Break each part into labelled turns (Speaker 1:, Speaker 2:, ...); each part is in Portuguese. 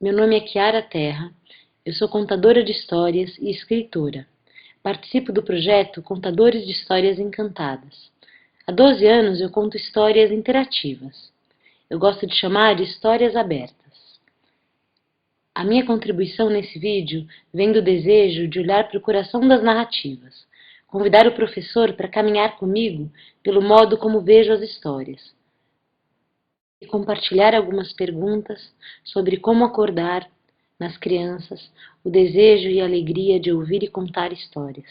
Speaker 1: Meu nome é Kiara Terra, eu sou contadora de histórias e escritora. Participo do projeto Contadores de Histórias Encantadas. Há 12 anos eu conto histórias interativas. Eu gosto de chamar de histórias abertas. A minha contribuição nesse vídeo vem do desejo de olhar para o coração das narrativas, convidar o professor para caminhar comigo pelo modo como vejo as histórias, e compartilhar algumas perguntas sobre como acordar nas crianças o desejo e a alegria de ouvir e contar histórias.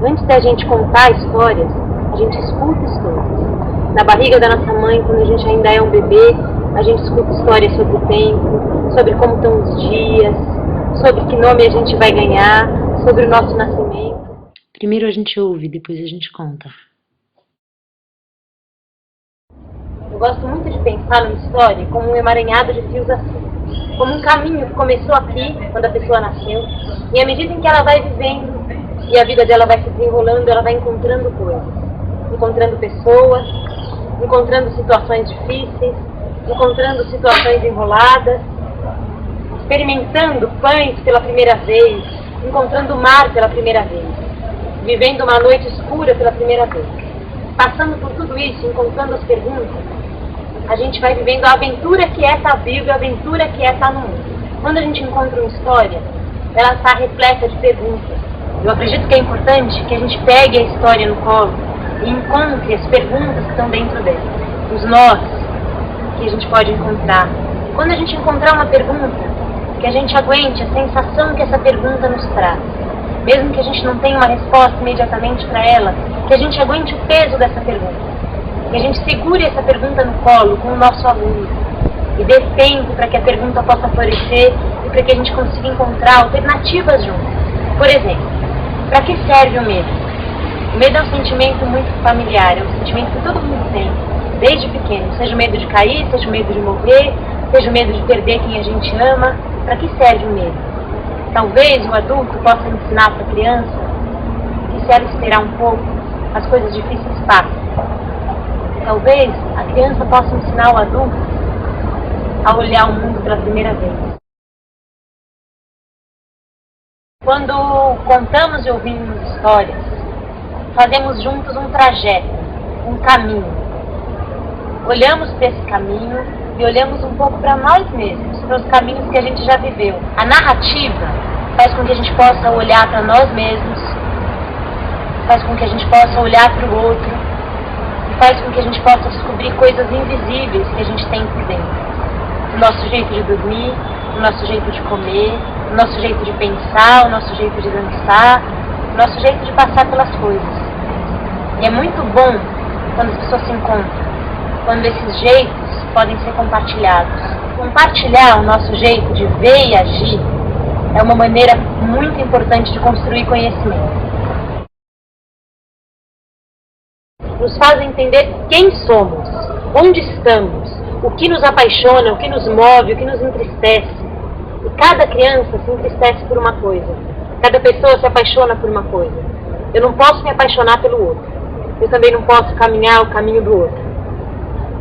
Speaker 1: Antes da gente contar histórias, a gente escuta histórias. Na barriga da nossa mãe, quando a gente ainda é um bebê, a gente escuta histórias sobre o tempo, sobre como estão os dias, sobre que nome a gente vai ganhar, sobre o nosso nascimento. Primeiro a gente ouve, depois a gente conta. Eu gosto muito de pensar numa história como um emaranhado de fios assim, como um caminho que começou aqui, quando a pessoa nasceu, e à medida em que ela vai vivendo, e a vida dela vai se desenrolando, ela vai encontrando coisas, encontrando pessoas, encontrando situações difíceis, encontrando situações enroladas, experimentando pães pela primeira vez, encontrando o mar pela primeira vez, vivendo uma noite escura pela primeira vez. Passando por tudo isso, encontrando as perguntas, a gente vai vivendo a aventura que é estar vivo e a aventura que é estar no mundo. Quando a gente encontra uma história, ela está repleta de perguntas. Eu acredito que é importante que a gente pegue a história no colo e encontre as perguntas que estão dentro dela, os nós que a gente pode encontrar. E quando a gente encontrar uma pergunta, que a gente aguente a sensação que essa pergunta nos traz. Mesmo que a gente não tenha uma resposta imediatamente para ela, que a gente aguente o peso dessa pergunta. Que a gente segure essa pergunta no colo com o nosso aluno e dê tempo para que a pergunta possa florescer e para que a gente consiga encontrar alternativas juntos. Por exemplo, para que serve o medo? O medo é um sentimento muito familiar, é um sentimento que todo mundo tem, desde pequeno. Seja o medo de cair, seja o medo de morrer, seja o medo de perder quem a gente ama. Para que serve o medo? Talvez o adulto possa ensinar para a criança que se ela esperar um pouco, as coisas difíceis passam. Talvez a criança possa ensinar o adulto a olhar o mundo pela primeira vez. Quando contamos e ouvimos histórias, fazemos juntos um trajeto, um caminho. Olhamos para esse caminho e olhamos um pouco para nós mesmos, para os caminhos que a gente já viveu. A narrativa faz com que a gente possa olhar para nós mesmos, faz com que a gente possa olhar para o outro, faz com que a gente possa descobrir coisas invisíveis que a gente tem por dentro. O nosso jeito de dormir, o nosso jeito de comer, o nosso jeito de pensar, o nosso jeito de dançar, o nosso jeito de passar pelas coisas. E é muito bom quando as pessoas se encontram, quando esses jeitos podem ser compartilhados. Compartilhar o nosso jeito de ver e agir é uma maneira muito importante de construir conhecimento. Nos faz entender quem somos, onde estamos, o que nos apaixona, o que nos move, o que nos entristece. E cada criança se entristece por uma coisa, cada pessoa se apaixona por uma coisa. Eu não posso me apaixonar pelo outro, eu também não posso caminhar o caminho do outro.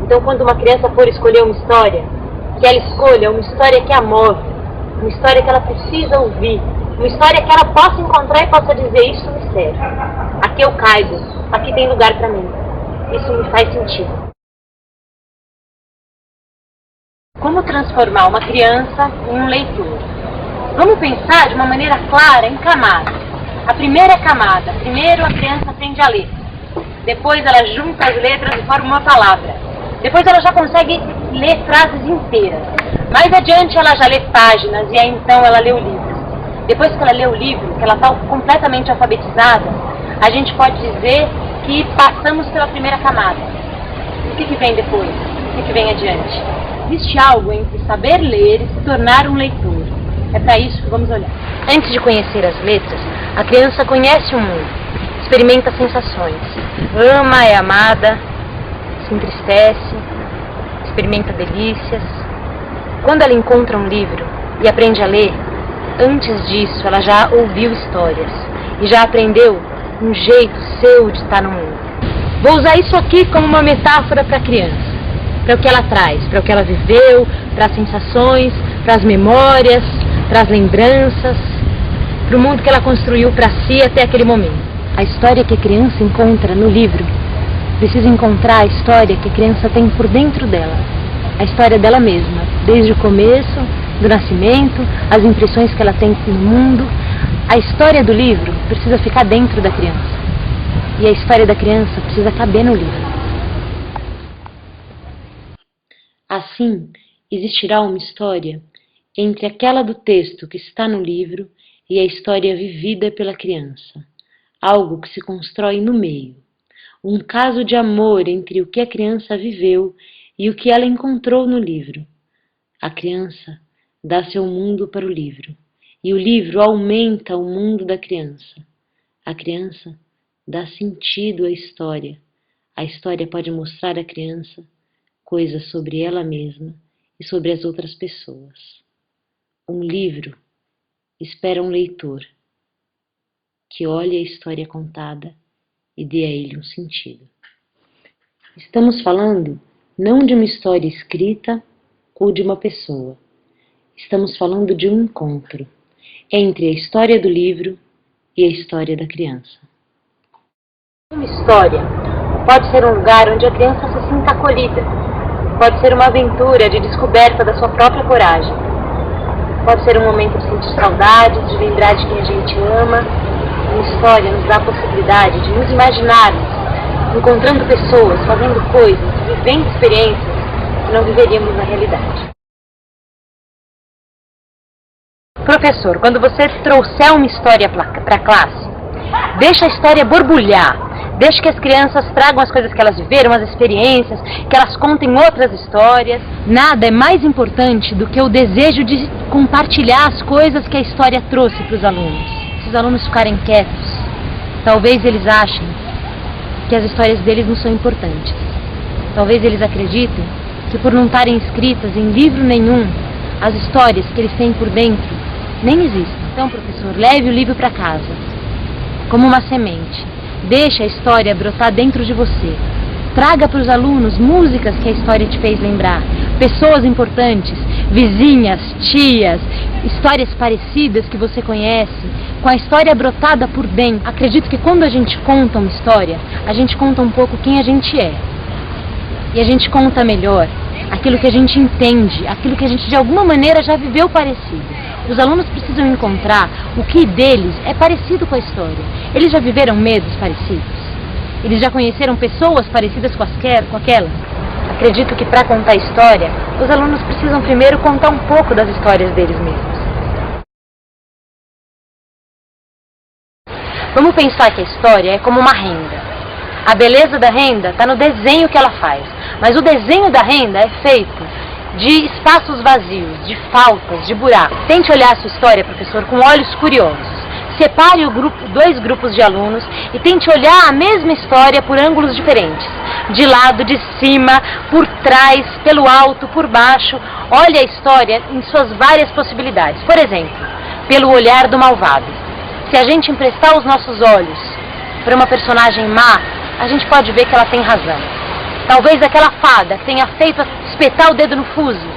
Speaker 1: Então, quando uma criança for escolher uma história, que ela escolha uma história que a move, uma história que ela precisa ouvir, uma história que ela possa encontrar e possa dizer: isso me serve, aqui eu caibo, aqui tem lugar para mim, isso me faz sentido. Como transformar uma criança em um leitor? Vamos pensar de uma maneira clara em camadas. A primeira camada, primeiro a criança aprende a ler, depois ela junta as letras e forma uma palavra, depois ela já consegue ler frases inteiras, mais adiante ela já lê páginas e aí então ela lê o livro. Depois que ela lê o livro, que ela está completamente alfabetizada, a gente pode dizer que passamos pela primeira camada. O que vem depois? O que vem adiante? Existe algo entre saber ler e se tornar um leitor. É para isso que vamos olhar. Antes de conhecer as letras, a criança conhece o mundo, experimenta sensações, ama, é amada, se entristece, experimenta delícias. Quando ela encontra um livro e aprende a ler, antes disso ela já ouviu histórias e já aprendeu um jeito seu de estar no mundo. Vou usar isso aqui como uma metáfora para a criança para o que ela traz, para o que ela viveu, para as sensações, para as memórias, para as lembranças, para o mundo que ela construiu para si até aquele momento. A história que a criança encontra no livro precisa encontrar a história que a criança tem por dentro dela, a história dela mesma, desde o começo, do nascimento, as impressões que ela tem no mundo. A história do livro precisa ficar dentro da criança e a história da criança precisa caber no livro. Assim, existirá uma história entre aquela do texto que está no livro e a história vivida pela criança, algo que se constrói no meio, um caso de amor entre o que a criança viveu e o que ela encontrou no livro. A criança dá seu mundo para o livro, e o livro aumenta o mundo da criança. A criança dá sentido à história. A história pode mostrar à criança coisas sobre ela mesma e sobre as outras pessoas. Um livro espera um leitor que olhe a história contada e dê a ele um sentido. Estamos falando não de uma história escrita ou de uma pessoa. Estamos falando de um encontro entre a história do livro e a história da criança. Uma história pode ser um lugar onde a criança se sinta acolhida. Pode ser uma aventura de descoberta da sua própria coragem. Pode ser um momento de sentir saudades, de lembrar de quem a gente ama. Uma história nos dá a possibilidade de nos imaginarmos, encontrando pessoas, fazendo coisas, vivendo experiências que não viveríamos na realidade. Professor, quando você trouxer uma história para a classe, deixa a história borbulhar. Deixa que as crianças tragam as coisas que elas viveram, as experiências, que elas contem outras histórias. Nada é mais importante do que o desejo de compartilhar as coisas que a história trouxe para os alunos. Se os alunos ficarem quietos, talvez eles achem que as histórias deles não são importantes. Talvez eles acreditem que por não estarem escritas em livro nenhum, as histórias que eles têm por dentro nem existem. Então, professor, leve o livro para casa, como uma semente. Deixe a história brotar dentro de você. Traga para os alunos músicas que a história te fez lembrar, pessoas importantes, vizinhas, tias, histórias parecidas que você conhece, com a história brotada por dentro. Acredito que quando a gente conta uma história, a gente conta um pouco quem a gente é. E a gente conta melhor aquilo que a gente entende, aquilo que a gente de alguma maneira já viveu parecido. Os alunos precisam encontrar o que deles é parecido com a história. Eles já viveram medos parecidos? Eles já conheceram pessoas parecidas com aquelas? Acredito que para contar a história, os alunos precisam primeiro contar um pouco das histórias deles mesmos. Vamos pensar que a história é como uma renda. A beleza da renda está no desenho que ela faz, mas o desenho da renda é feito de espaços vazios, de faltas, de buracos. Tente olhar a sua história, professor, com olhos curiosos. Separe dois grupos de alunos e tente olhar a mesma história por ângulos diferentes. De lado, de cima, por trás, pelo alto, por baixo. Olhe a história em suas várias possibilidades. Por exemplo, pelo olhar do malvado. Se a gente emprestar os nossos olhos para uma personagem má, a gente pode ver que ela tem razão. Talvez aquela fada que tenha feito espetar o dedo no fuso,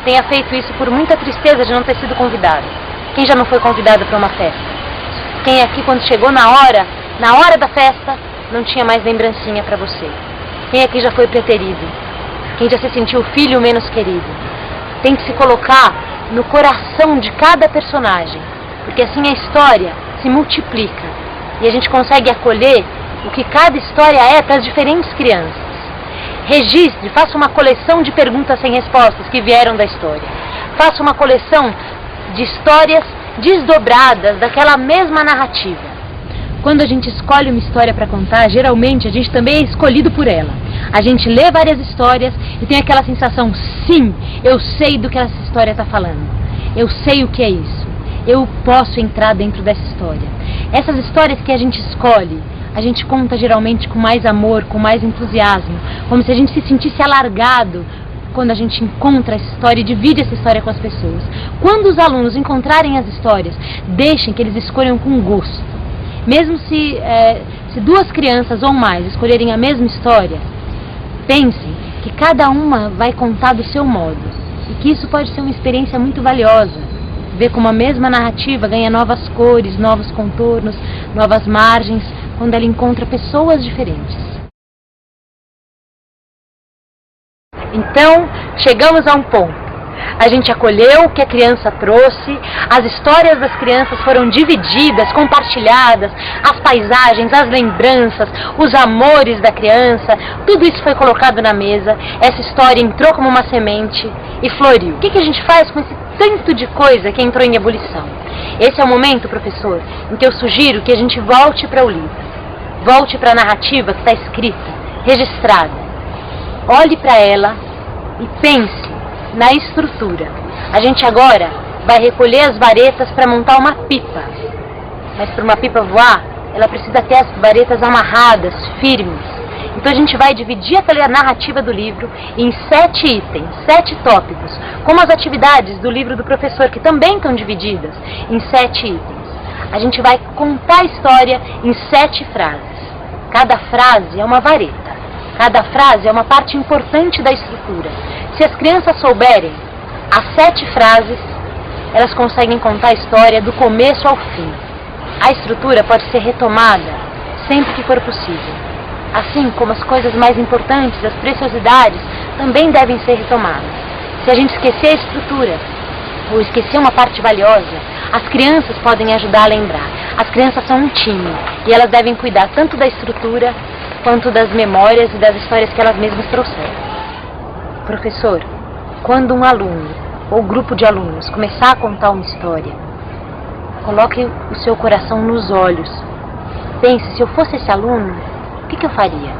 Speaker 1: tenha feito isso por muita tristeza de não ter sido convidada. Quem já não foi convidado para uma festa? Quem aqui, quando chegou na hora da festa, não tinha mais lembrancinha para você? Quem aqui já foi preterido? Quem já se sentiu filho menos querido? Tente se colocar no coração de cada personagem, porque assim a história se multiplica e a gente consegue acolher o que cada história é para as diferentes crianças. Registre, faça uma coleção de perguntas sem respostas que vieram da história. Faça uma coleção de histórias desdobradas daquela mesma narrativa. Quando a gente escolhe uma história para contar, geralmente a gente também é escolhido por ela. A gente lê várias histórias e tem aquela sensação, sim, eu sei do que essa história está falando. Eu sei o que é isso. Eu posso entrar dentro dessa história. Essas histórias que a gente escolhe, a gente conta geralmente com mais amor, com mais entusiasmo, como se a gente se sentisse alargado quando a gente encontra essa história e divide essa história com as pessoas. Quando os alunos encontrarem as histórias, deixem que eles escolham com gosto. Mesmo se duas crianças ou mais escolherem a mesma história, pensem que cada uma vai contar do seu modo, e que isso pode ser uma experiência muito valiosa, ver como a mesma narrativa ganha novas cores, novos contornos, novas margens, quando ela encontra pessoas diferentes. Então, chegamos a um ponto. A gente acolheu o que a criança trouxe, as histórias das crianças foram divididas, compartilhadas, as paisagens, as lembranças, os amores da criança, tudo isso foi colocado na mesa, essa história entrou como uma semente e floriu. O que a gente faz com esse tanto de coisa que entrou em ebulição? Esse é o momento, professor, em que eu sugiro que a gente volte para o livro, volte para a narrativa que está escrita, registrada. Olhe para ela e pense na estrutura. A gente agora vai recolher as varetas para montar uma pipa. Mas para uma pipa voar, ela precisa ter as varetas amarradas, firmes. Então a gente vai dividir a narrativa do livro em 7 itens, 7 tópicos, como as atividades do livro do professor, que também estão divididas em 7 itens. A gente vai contar a história em 7 frases. Cada frase é uma vareta. Cada frase é uma parte importante da estrutura. Se as crianças souberem as 7 frases, elas conseguem contar a história do começo ao fim. A estrutura pode ser retomada sempre que for possível. Assim como as coisas mais importantes, as preciosidades, também devem ser retomadas. Se a gente esquecer a estrutura, ou esquecer uma parte valiosa, as crianças podem ajudar a lembrar. As crianças são um time, e elas devem cuidar tanto da estrutura, quanto das memórias e das histórias que elas mesmas trouxeram. Professor, quando um aluno ou grupo de alunos começar a contar uma história, coloque o seu coração nos olhos. Pense, se eu fosse esse aluno, o que eu faria?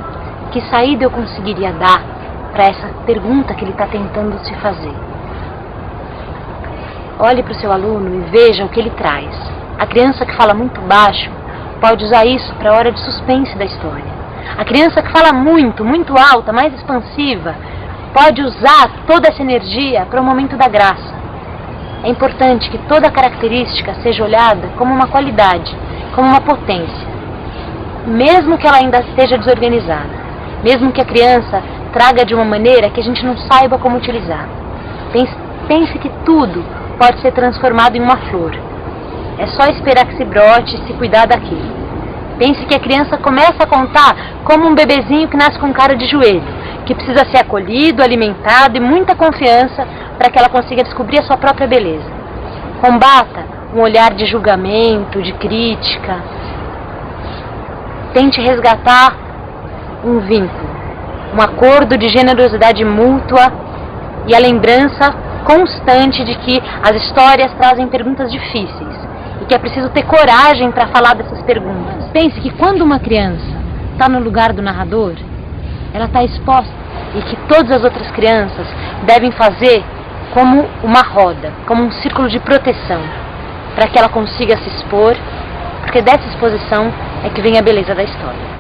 Speaker 1: Que saída eu conseguiria dar para essa pergunta que ele está tentando se fazer? Olhe para o seu aluno e veja o que ele traz. A criança que fala muito baixo pode usar isso para a hora de suspense da história. A criança que fala muito, muito alta, mais expansiva, pode usar toda essa energia para o momento da graça. É importante que toda característica seja olhada como uma qualidade, como uma potência. Mesmo que ela ainda esteja desorganizada, mesmo que a criança traga de uma maneira que a gente não saiba como utilizar. Pense que tudo pode ser transformado em uma flor. É só esperar que se brote e se cuidar daquilo. Pense que a criança começa a contar como um bebezinho que nasce com cara de joelho, que precisa ser acolhido, alimentado e muita confiança para que ela consiga descobrir a sua própria beleza. Combata um olhar de julgamento, de crítica. Tente resgatar um vínculo, um acordo de generosidade mútua e a lembrança constante de que as histórias trazem perguntas difíceis e que é preciso ter coragem para falar dessas perguntas. Pense que quando uma criança está no lugar do narrador, ela está exposta e que todas as outras crianças devem fazer como uma roda, como um círculo de proteção, para que ela consiga se expor, porque dessa exposição é que vem a beleza da história.